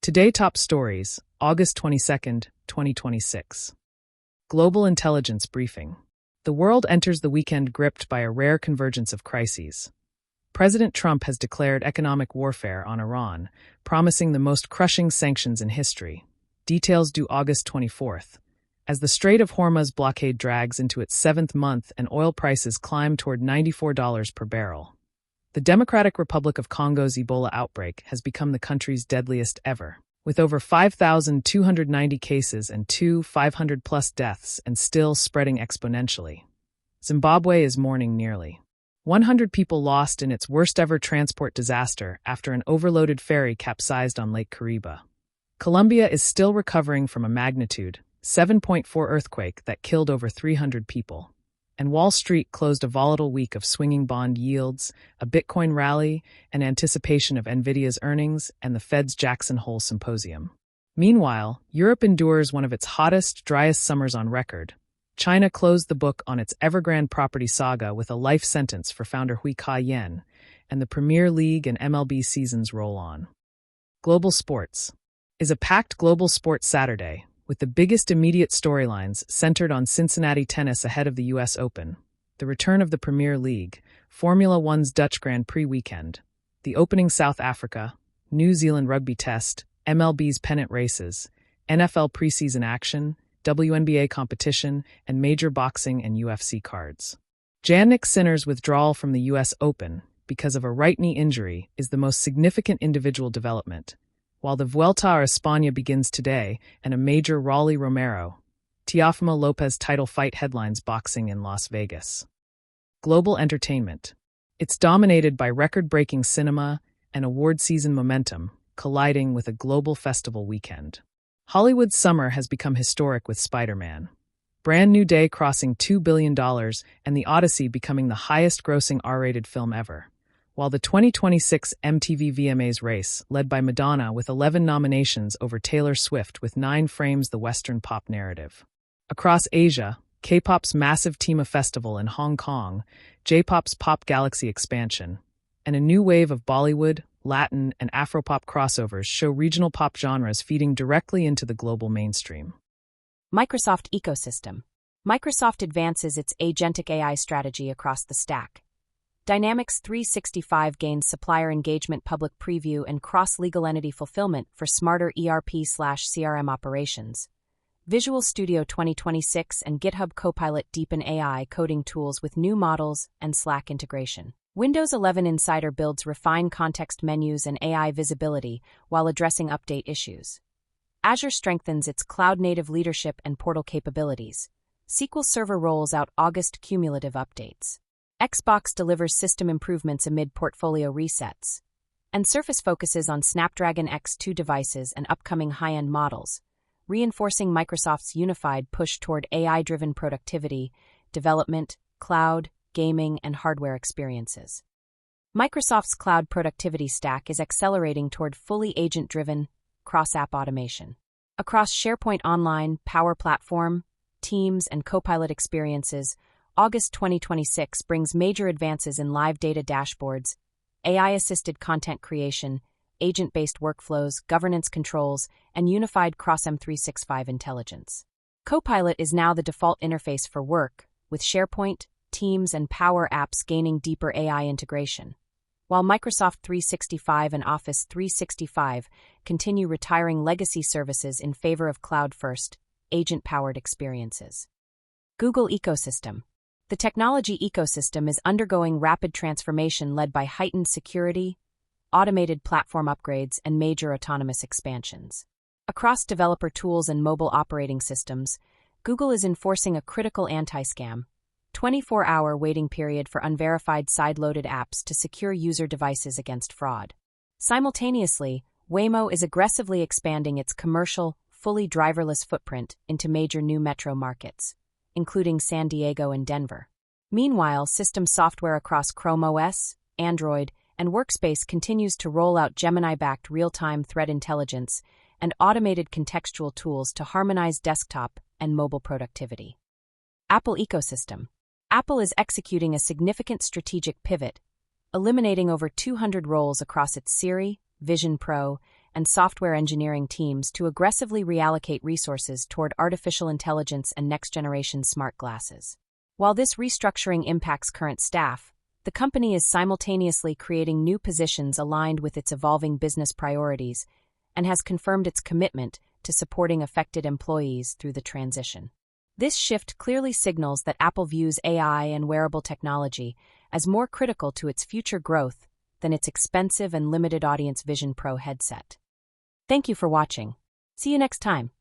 Today top stories, August 22nd, 2026. Global Intelligence Briefing. The world enters the weekend gripped by a rare convergence of crises. President Trump has declared economic warfare on Iran, promising the most crushing sanctions in history. Details due August 24th. As the Strait of Hormuz blockade drags into its seventh month and oil prices climb toward $94 per barrel. The Democratic Republic of Congo's Ebola outbreak has become the country's deadliest ever, with over 5,290 cases and 500-plus deaths and still spreading exponentially. Zimbabwe is mourning nearly 100 people lost in its worst-ever transport disaster after an overloaded ferry capsized on Lake Kariba. Colombia is still recovering from a magnitude 7.4 earthquake that killed over 300 people. And Wall Street closed a volatile week of swinging bond yields, a Bitcoin rally, and anticipation of Nvidia's earnings and the Fed's Jackson Hole Symposium. Meanwhile, Europe endures one of its hottest, driest summers on record. China closed the book on its Evergrande property saga with a life sentence for founder Hui Ka-yen, and the Premier League and MLB seasons roll on. Global sports is a packed global sports Saturday, with the biggest immediate storylines centered on Cincinnati tennis ahead of the U.S. Open, the return of the Premier League, Formula One's Dutch Grand Prix weekend, the opening South Africa, New Zealand rugby test, MLB's pennant races, NFL preseason action, WNBA competition, and major boxing and UFC cards. Jannik Sinner's withdrawal from the U.S. Open because of a right knee injury is the most significant individual development, while the Vuelta a España begins today and a major Rolly Romero, Teofimo Lopez title fight headlines boxing in Las Vegas. Global entertainment. It's dominated by record-breaking cinema and award season momentum, colliding with a global festival weekend. Hollywood's summer has become historic with Spider-Man. Brand New Day crossing $2 billion and The Odyssey becoming the highest-grossing R-rated film ever, while the 2026 MTV VMAs race, led by Madonna with 11 nominations over Taylor Swift with 9 frames the Western pop narrative. Across Asia, K-pop's massive Tema Festival in Hong Kong, J-pop's Pop Galaxy expansion, and a new wave of Bollywood, Latin, and Afropop crossovers show regional pop genres feeding directly into the global mainstream. Microsoft ecosystem. Microsoft advances its agentic AI strategy across the stack. Dynamics 365 gains supplier engagement public preview and cross-legal entity fulfillment for smarter ERP/CRM operations. Visual Studio 2026 and GitHub Copilot deepen AI coding tools with new models and Slack integration. Windows 11 Insider builds refine context menus and AI visibility while addressing update issues. Azure strengthens its cloud-native leadership and portal capabilities. SQL Server rolls out August cumulative updates. Xbox delivers system improvements amid portfolio resets. And Surface focuses on Snapdragon X2 devices and upcoming high-end models, reinforcing Microsoft's unified push toward AI-driven productivity, development, cloud, gaming, and hardware experiences. Microsoft's cloud productivity stack is accelerating toward fully agent-driven, cross-app automation. Across SharePoint Online, Power Platform, Teams, and Copilot experiences, August 2026 brings major advances in live data dashboards, AI-assisted content creation, agent-based workflows, governance controls, and unified cross-M365 intelligence. Copilot is now the default interface for work, with SharePoint, Teams, and Power Apps gaining deeper AI integration, while Microsoft 365 and Office 365 continue retiring legacy services in favor of cloud-first, agent-powered experiences. Google ecosystem. The technology ecosystem is undergoing rapid transformation led by heightened security, automated platform upgrades, and major autonomous expansions. Across developer tools and mobile operating systems, Google is enforcing a critical anti-scam, 24-hour waiting period for unverified side-loaded apps to secure user devices against fraud. Simultaneously, Waymo is aggressively expanding its commercial, fully driverless footprint into major new metro markets, including San Diego and Denver. Meanwhile, system software across Chrome OS, Android, and Workspace continues to roll out Gemini-backed real-time threat intelligence and automated contextual tools to harmonize desktop and mobile productivity. Apple ecosystem. Apple is executing a significant strategic pivot, eliminating over 200 roles across its Siri, Vision Pro, and software engineering teams to aggressively reallocate resources toward artificial intelligence and next-generation smart glasses. While this restructuring impacts current staff, the company is simultaneously creating new positions aligned with its evolving business priorities and has confirmed its commitment to supporting affected employees through the transition. This shift clearly signals that Apple views AI and wearable technology as more critical to its future growth than its expensive and limited audience Vision Pro headset. Thank you for watching. See you next time.